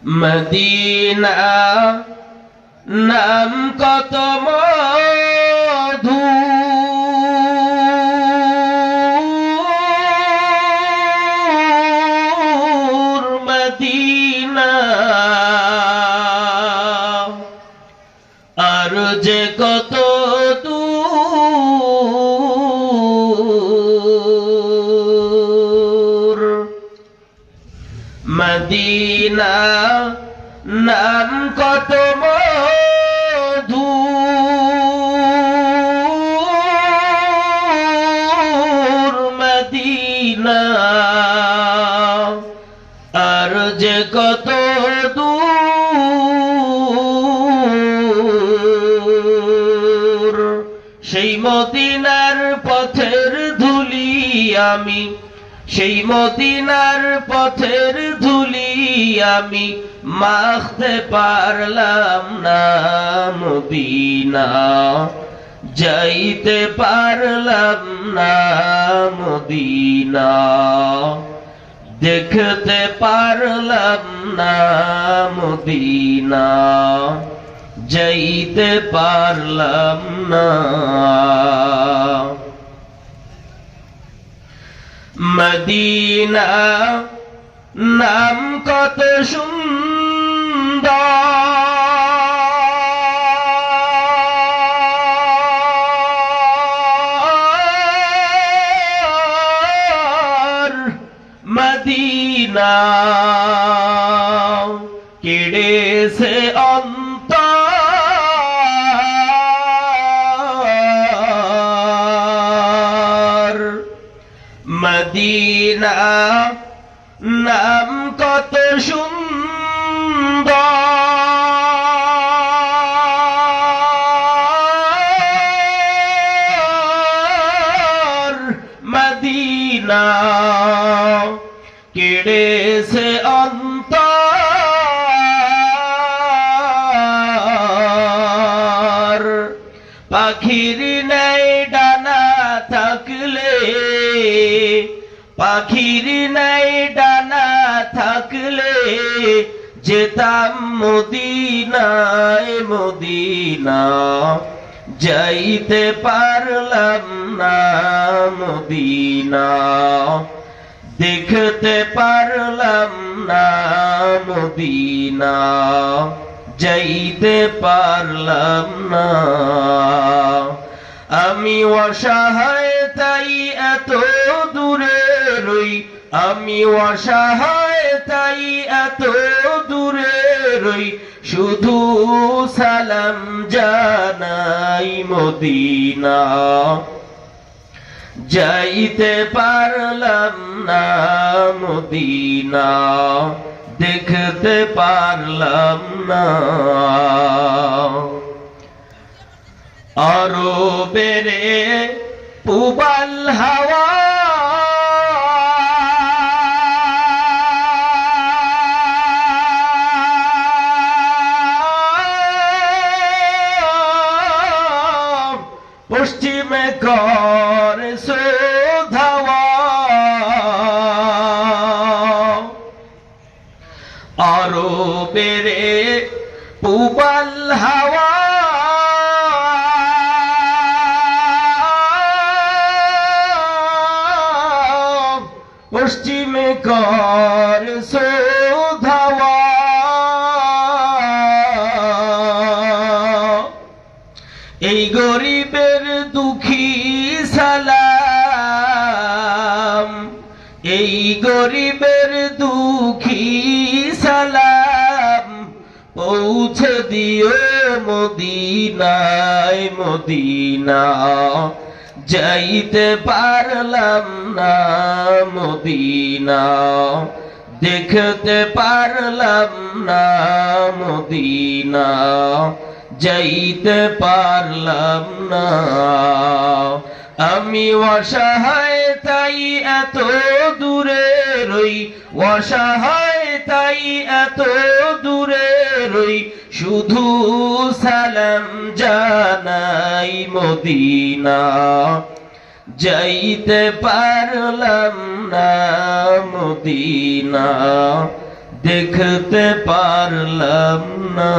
Medina নাম কত মধু Medina আর যে কত দূর মদিনা নাম কত মধু মদিনা আর যে কত দূর সেই মদিনার পথের ধুলি আমি সেই মদিনার পথের ধুলি আমি মাখতে পারলাম না মদিনা যাইতে পারলাম না মদিনা দেখতে পারলাম না মদিনা যাইতে পারলাম না মদিনা নাম কত সুন্দর মদিনা কেড়েছে অন্তর মদিনা নাম কত সুন্দর মদিনা কেড়েছে অন্তর পাখির নাই ডানা থাকলে পাখির নাই ডানা থাকলে যেতাম মদিনায় মদিনা যাইতে পারলাম না মদিনা দেখতে পারলাম না মদিনা যাইতে পারলাম না আমি অসহায় তাই এত দূরে রই আমি অসহায় তাই এত দূরে রই শুধু সালাম জানাই মদিনা যাইতে পারলাম না মদিনা দেখতে পারলাম না আরো বেড়ে পুবাল হাওয়া পশ্চিমে কর সোধাওয়া আরো বেড়ে পুবাল হাওয়া পশ্চিমে কর সোধাওয়া এই গরিবের দুঃখী সালাম এই গরিবের দুঃখী সালাম পৌঁছে দিও মদিনায় মদিনা যাইতে পারলাম না মদিনা দেখতে পারলাম না মদিনা যাইতে পারলাম না আমি অসহায় তাই এত দূরে রই অসহায় তাই এত দূরে রই শুধু সালাম জানাই মদিনা যাইতে পারলাম না মদিনা দেখতে পারলাম না।